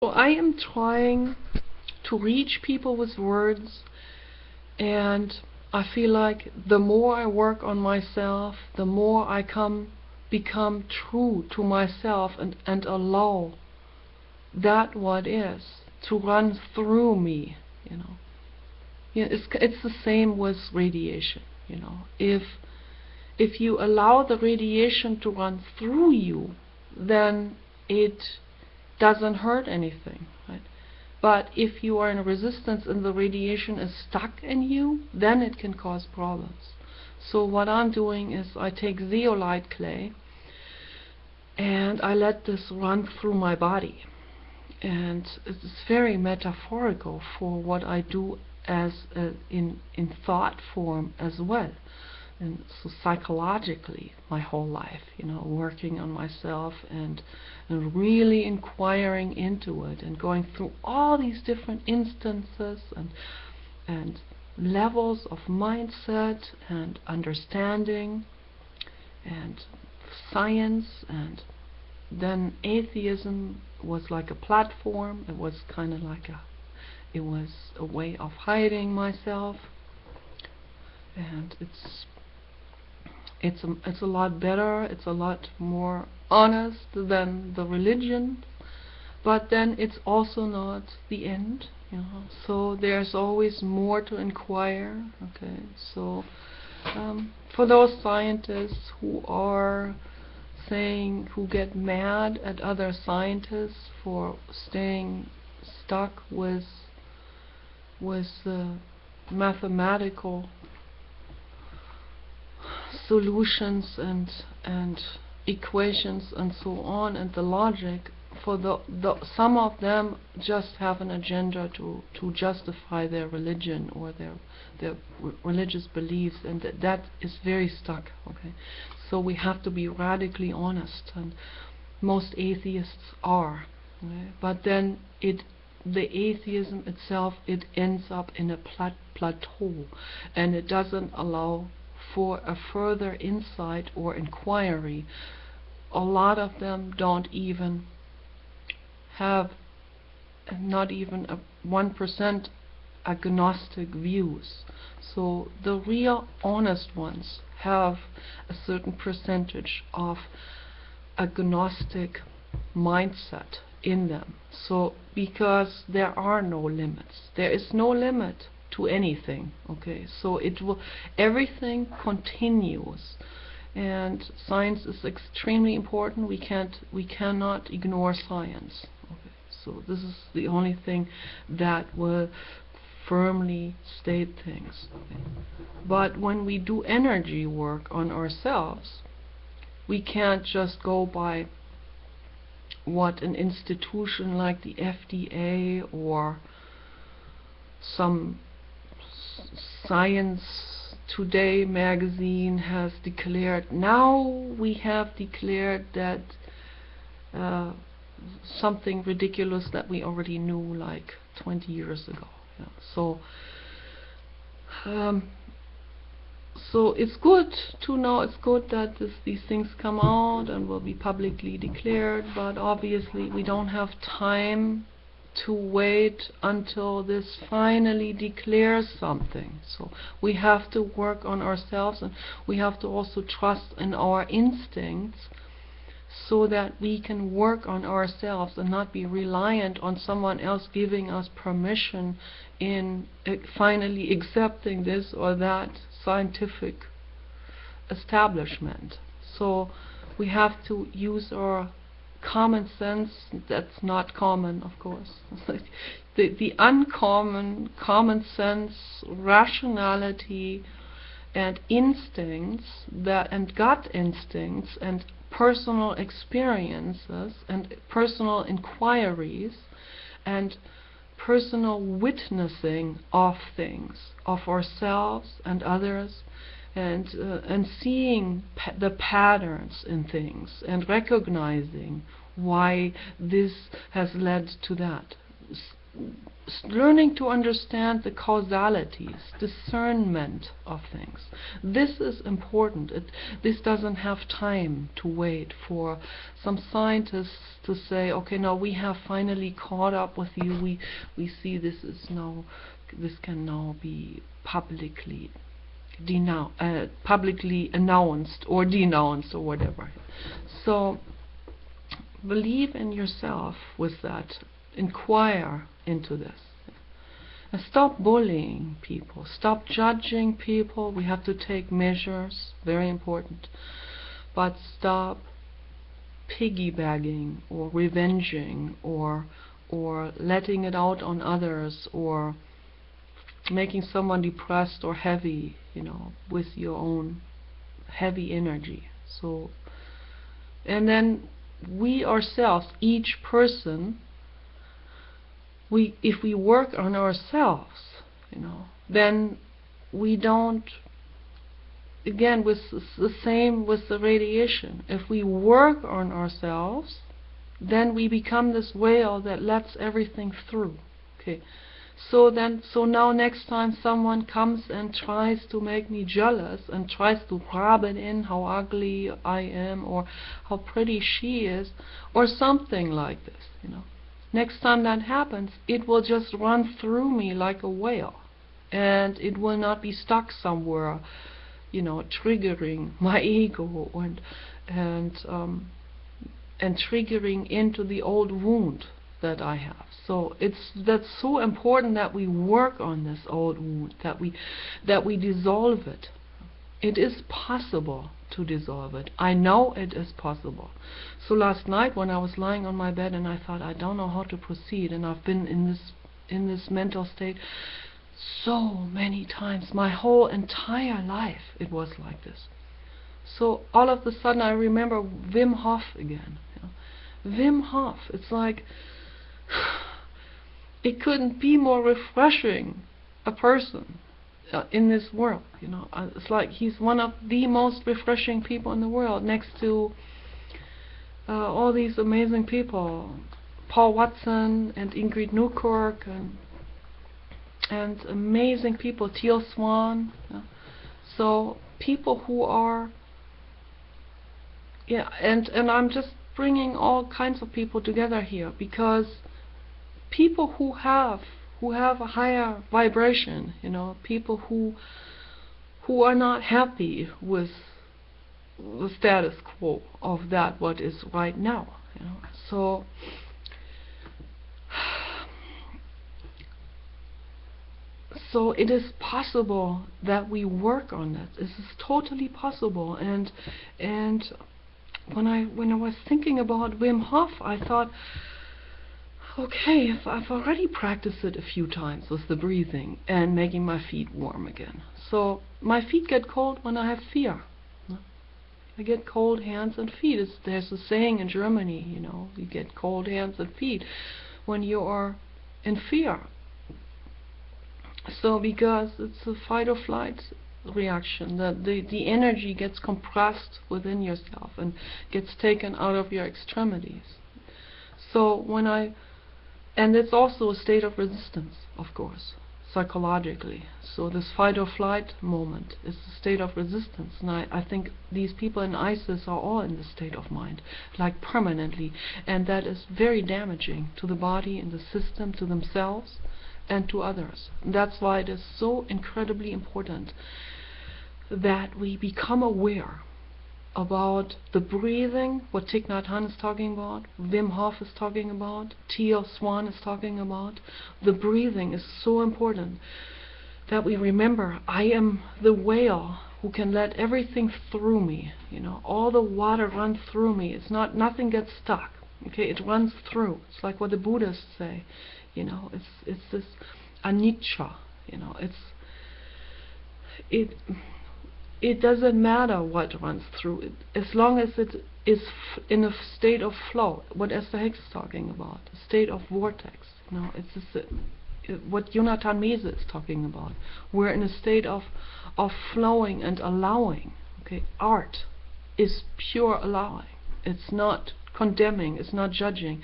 Well, I am trying to reach people with words, and I feel like the more I work on myself, the more I become true to myself and allow that what is to run through me, you know. Yeah, it's the same with radiation, you know. If you allow the radiation to run through you, then it doesn't hurt anything, right? But if you are in resistance and the radiation is stuck in you, then it can cause problems. So what I'm doing is I take zeolite clay and I let this run through my body. And it's very metaphorical for what I do as in thought form as well. And so psychologically, my whole life, you know, working on myself and really inquiring into it and going through all these different instances and levels of mindset and understanding and science. And then atheism was like a platform. It was kind of like it was a way of hiding myself, and it's a lot better, it's a lot more honest than the religion, but then it's also not the end, you know. So there's always more to inquire. Okay, so for those scientists who are saying, who get mad at other scientists for staying stuck with mathematical solutions and equations and so on, and the logic, for some of them just have an agenda to justify their religion or their religious beliefs, and that is very stuck. Okay, so we have to be radically honest, and most atheists are. Okay? But then the atheism itself, it ends up in a plateau, and it doesn't allow for a further insight or inquiry. A lot of them don't even have not even a 1% agnostic views. So the real honest ones have a certain percentage of agnostic mindset in them. So because there are no limits, there is no limit to anything. Okay, so everything continues, and science is extremely important. We cannot ignore science. Okay, so this is the only thing that will firmly state things. Okay. But when we do energy work on ourselves, we can't just go by what an institution like the FDA or some Science Today magazine has declared. Now we have declared that something ridiculous that we already knew like 20 years ago. Yeah. So it's good to know, it's good that these things come out and will be publicly declared, but obviously we don't have time to wait until this finally declares something. So we have to work on ourselves, and we have to also trust in our instincts, so that we can work on ourselves and not be reliant on someone else giving us permission in finally accepting this or that scientific establishment. So we have to use our common sense. That's not common, of course. the uncommon common sense, rationality, and instincts, and gut instincts, and personal experiences, and personal inquiries, and personal witnessing of things, of ourselves and others, and seeing the patterns in things, and recognizing why this has led to that. learning to understand the causalities, discernment of things. This is important. This doesn't have time to wait for some scientists to say, okay, now we have finally caught up with you. We see this can now be publicly publicly announced or denounced or whatever. So believe in yourself with that. Inquire into this. And stop bullying people. Stop judging people. We have to take measures. Very important. But stop piggybagging or revenging or letting it out on others or making someone depressed or heavy, with your own heavy energy. So, and then we ourselves, each person, if we work on ourselves, then we don't, again, with the same with the radiation. If we work on ourselves, then we become this whale that lets everything through. Okay. So now next time someone comes and tries to make me jealous and tries to rub it in how ugly I am or how pretty she is or something like this, next time that happens, it will just run through me like a whale, and it will not be stuck somewhere, triggering my ego and triggering into the old wound that I have. So that's so important that we work on this old wound, that we dissolve it. It is possible to dissolve it. I know it is possible. So last night when I was lying on my bed and I thought, I don't know how to proceed, and I've been in this mental state so many times, my whole entire life it was like this. So all of a sudden I remember Wim Hof again. Wim Hof, it's like it couldn't be more refreshing a person in this world. It's like he's one of the most refreshing people in the world, next to all these amazing people, Paul Watson and Ingrid Newkirk and amazing people, Teal Swan. So people who are, and I'm just bringing all kinds of people together here, because people who have a higher vibration, people who are not happy with the status quo of that what is right now, So it is possible that we work on that. This is totally possible. And when I was thinking about Wim Hof, I thought, okay, if I've already practiced it a few times with the breathing and making my feet warm again. So my feet get cold when I have fear. I get cold hands and feet. There's a saying in Germany, you get cold hands and feet when you are in fear. So because it's a fight or flight reaction, that the energy gets compressed within yourself and gets taken out of your extremities. So and it's also a state of resistance, of course, psychologically. So this fight or flight moment is a state of resistance, and I think these people in ISIS are all in this state of mind, like permanently, and that is very damaging to the body and the system, to themselves and to others. And that's why it is so incredibly important that we become aware about the breathing, what Thich Nhat Hanh is talking about, Wim Hof is talking about, Teal Swan is talking about. The breathing is so important that we remember, I am the whale who can let everything through me. All the water runs through me. It's nothing gets stuck. Okay, it runs through. It's like what the Buddhists say. It's this anicca. It doesn't matter what runs through it, as long as it is in a state of flow. What Esther Hicks is talking about, a state of vortex. It's just what Jonathan Mese is talking about. We're in a state of flowing and allowing. Okay, art is pure allowing. It's not condemning. It's not judging.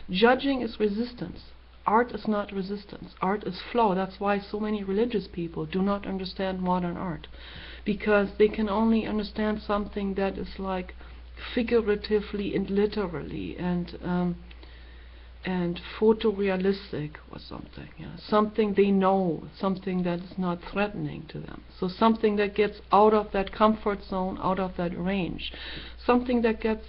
Judging is resistance. art is not resistance. Art is flow. That's why so many religious people do not understand modern art, because they can only understand something that is like figuratively and literally and photorealistic or something, something they know, something that is not threatening to them. So something that gets out of that comfort zone, out of that range, something that gets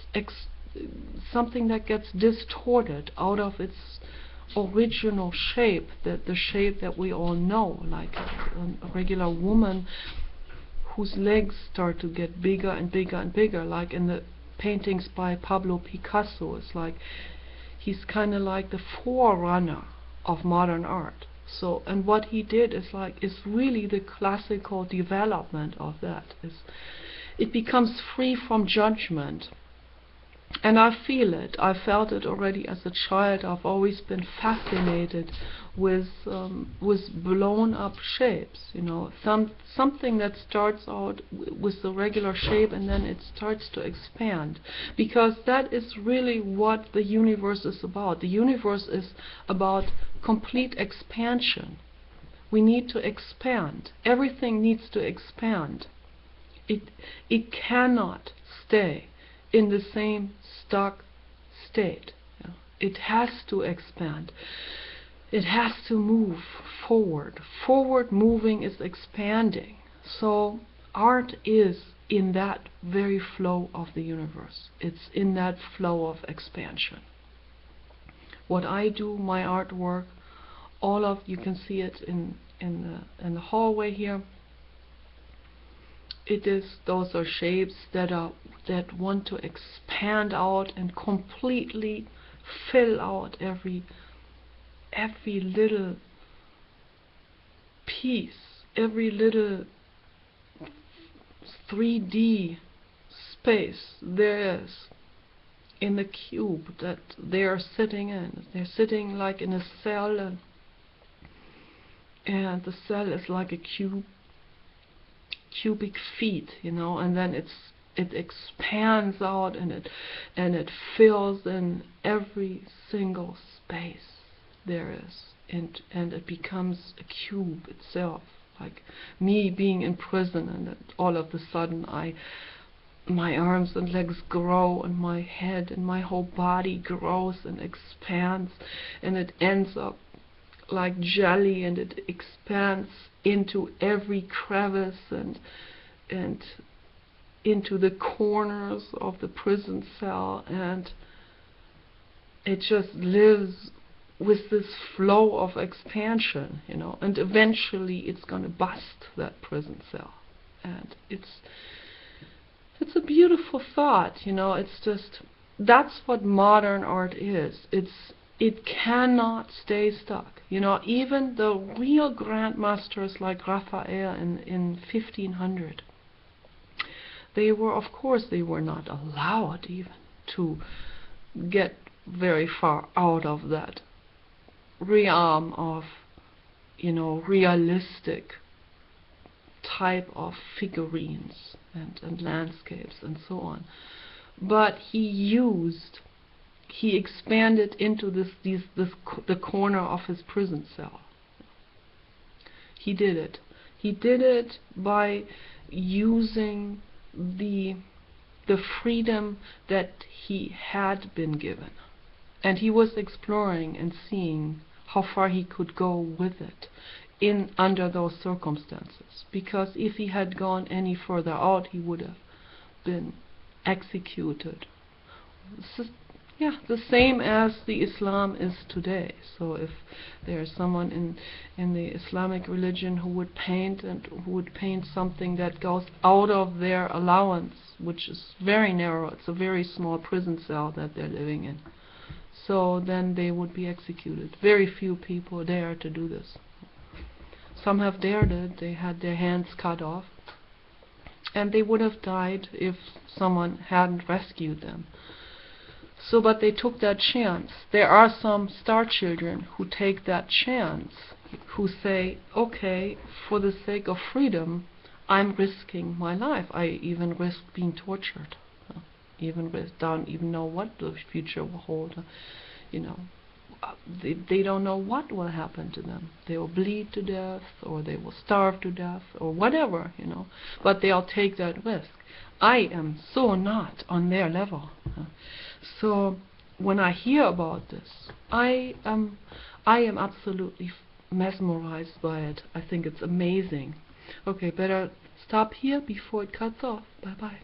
distorted out of its original shape, the shape that we all know, like a regular woman whose legs start to get bigger and bigger and bigger, like in the paintings by Pablo Picasso. It's like he's kind of like the forerunner of modern art. So, and what he did is really the classical development of that. It becomes free from judgment. And I feel it. I felt it already as a child. I've always been fascinated with blown up shapes. Something that starts out with the regular shape and then it starts to expand, because that is really what the universe is about. The universe is about complete expansion. We need to expand. Everything needs to expand. It cannot stay in the same stuck state. It has to expand. It has to move forward. Forward moving is expanding. So art is in that very flow of the universe. It's in that flow of expansion. What I do, my artwork, you can see it in the hallway here. Those are shapes that want to expand out and completely fill out every little piece, every little 3D space there is in the cube that they are sitting in. They're sitting like in a cell, and the cell is like a cubic feet, and then it expands out and it fills in every single space there is, and it becomes a cube itself, like me being in prison, and then all of a sudden my arms and legs grow, and my head and my whole body grows and expands, and it ends up like jelly, and it expands into every crevice and into the corners of the prison cell, and it just lives with this flow of expansion, and eventually it's going to bust that prison cell. And it's a beautiful thought, it's just, that's what modern art is. It cannot stay stuck. Even the real grandmasters like Raphael in 1500, they were not allowed even to get very far out of that realm of, realistic type of figurines and landscapes and so on. But he expanded into the corner of his prison cell. He did it. He did it by using the freedom that he had been given, and he was exploring and seeing how far he could go with it under those circumstances, because if he had gone any further out, he would have been executed. The same as the Islam is today. So if there's someone in the Islamic religion who would paint something that goes out of their allowance, which is very narrow, it's a very small prison cell that they're living in, so then they would be executed. Very few people dare to do this. Some have dared it. They had their hands cut off, and they would have died if someone hadn't rescued them. So, but they took that chance. There are some star children who take that chance, who say, okay, for the sake of freedom, I'm risking my life. I even risk being tortured. Don't even know what the future will hold. they don't know what will happen to them. They will bleed to death, or they will starve to death, or whatever, but they'll take that risk. I am so not on their level. So when I hear about this, I am absolutely mesmerized by it. I think it's amazing. Okay, better stop here before it cuts off. Bye bye.